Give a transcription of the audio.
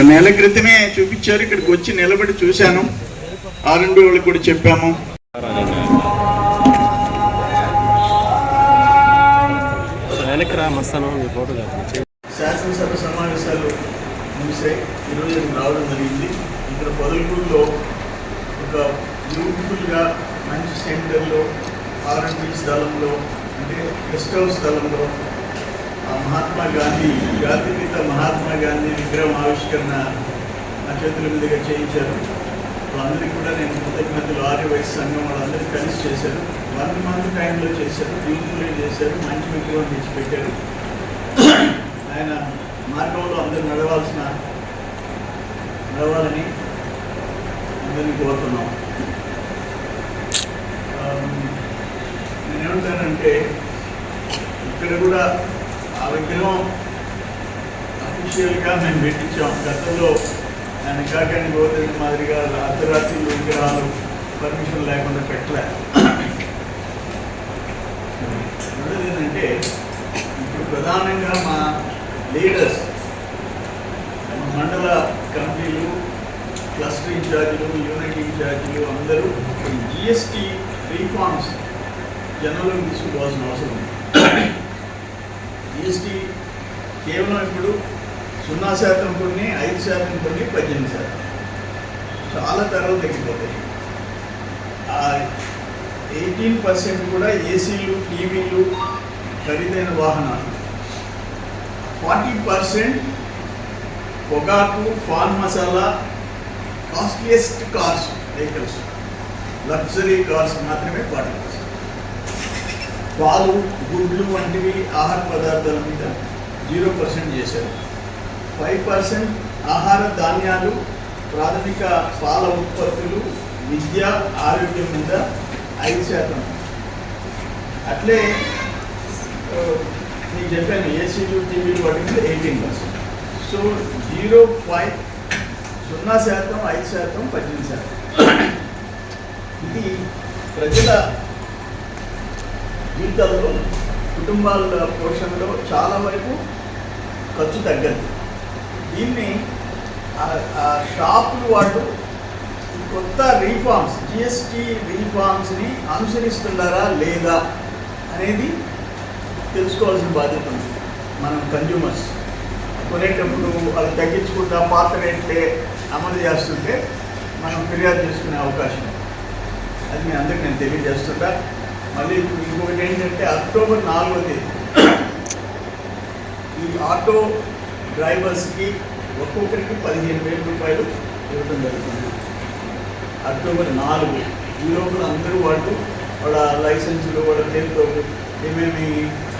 నెల క్రితమే చూపించారు, ఇక్కడికి వచ్చి నిలబడి చూశాను. ఆర్ఎండ్బి వాళ్ళకి కూడా చెప్పాము. శాసనసభ సమావేశాలు ముగిసాయి. ఈరోజు రావడం జరిగింది. ఇక్కడ పొదలకూరులో ఒక బ్యూటిఫుల్గా మంచి సెంటర్లో ఆర్ఎండ్బి స్థలంలో, అంటే గెస్ట్ హౌస్ స్థలంలో మహాత్మా గాంధీ, జాతిపిత మహాత్మా గాంధీ విగ్రహం ఆవిష్కరణ నా చేతుల మీదుగా చేయించారు. వాళ్ళందరికీ కూడా నేను కృతజ్ఞతలు, ఆర్యవైశ్య సంఘం వాళ్ళందరికీ కలిసి చేశారు. 1 మంత్ టైంలో చేశారు, బ్యూటిఫుల్గా చేశారు, మంచి విగ్రహం తెచ్చి పెట్టారు. ఆయన మార్గంలో అందరూ నడవాలని అందరినీ కోరుతున్నాం. నేనేమంటానంటే ఇక్కడ కూడా ఆ విగ్రహం అఫీషియల్గా మేము పెట్టించాం. గతంలో ఆయన కాకాని గోవర్ధన్ మాదిరిగా అర్ధరాత్రి విగ్రహాలు పర్మిషన్ లేకుండా పెట్టలే. రెండోది ఏంటంటే, ఇప్పుడు ప్రధానంగా మా లీడర్స్, మండల కమిటీలు, క్లస్టర్ ఇన్ఛార్జీలు, యూనిట్ ఇన్ఛార్జీలు అందరూ జిఎస్టీ రీఫార్మ్స్ జనంలోకి తీసుకుపోవాల్సిన అవసరం ఉంది. జిఎస్టీ కేవలం ఇప్పుడు 0% కొన్ని, 5% కొన్ని, 18%. చాలా ధరలు తగ్గిపోతాయి. 18% కూడా ఏసీలు, టీవీలు, ఖరీదైన వాహనాలు. 40% పొగాకు, pan masala, costliest cars, vehicles, luxury cars మాత్రమే 40%. పాలు, గుడ్లు వంటివి ఆహార పదార్థాల మీద 0% చేశారు. 5% ఆహార ధాన్యాలు, ప్రాథమిక పాల ఉత్పత్తులు, విద్య, ఆరోగ్యం మీద 5%. అట్లే నేను చెప్పాను, ఏసీలు, టీవీలు వాటి మీద 18%. సో 0.5, 0%, 5%, 18%. ఇది ప్రజల జీవితాల్లో, కుటుంబాల పోషణలో చాలా వరకు ఖర్చు తగ్గదు. దీన్ని షాపులు వాళ్ళు కొత్త రీఫార్మ్స్, జిఎస్టీ రీఫార్మ్స్ని అనుసరిస్తున్నారా లేదా అనేది తెలుసుకోవాల్సిన బాధ్యత ఉంది. మనం కన్జ్యూమర్స్ కొనేటప్పుడు అది తగ్గించుకుంటా పాత రేట్లే అమలు చేస్తుంటే మనం ఫిర్యాదు చేసుకునే అవకాశం ఉంది. అది మీ అందరికీ నేను తెలియజేస్తుంటా. మళ్ళీ ఇంకొకటి ఏంటంటే, అక్టోబర్ 4వ తేదీ ఈ ఆటో డ్రైవర్స్కి ఒక్కొక్కరికి 15,000 రూపాయలు ఇవ్వడం జరుగుతుంది. అక్టోబర్ 4 ఈ లోపల అందరూ వాళ్ళ లైసెన్సులు, వాళ్ళ పేరుతో ఏమేమి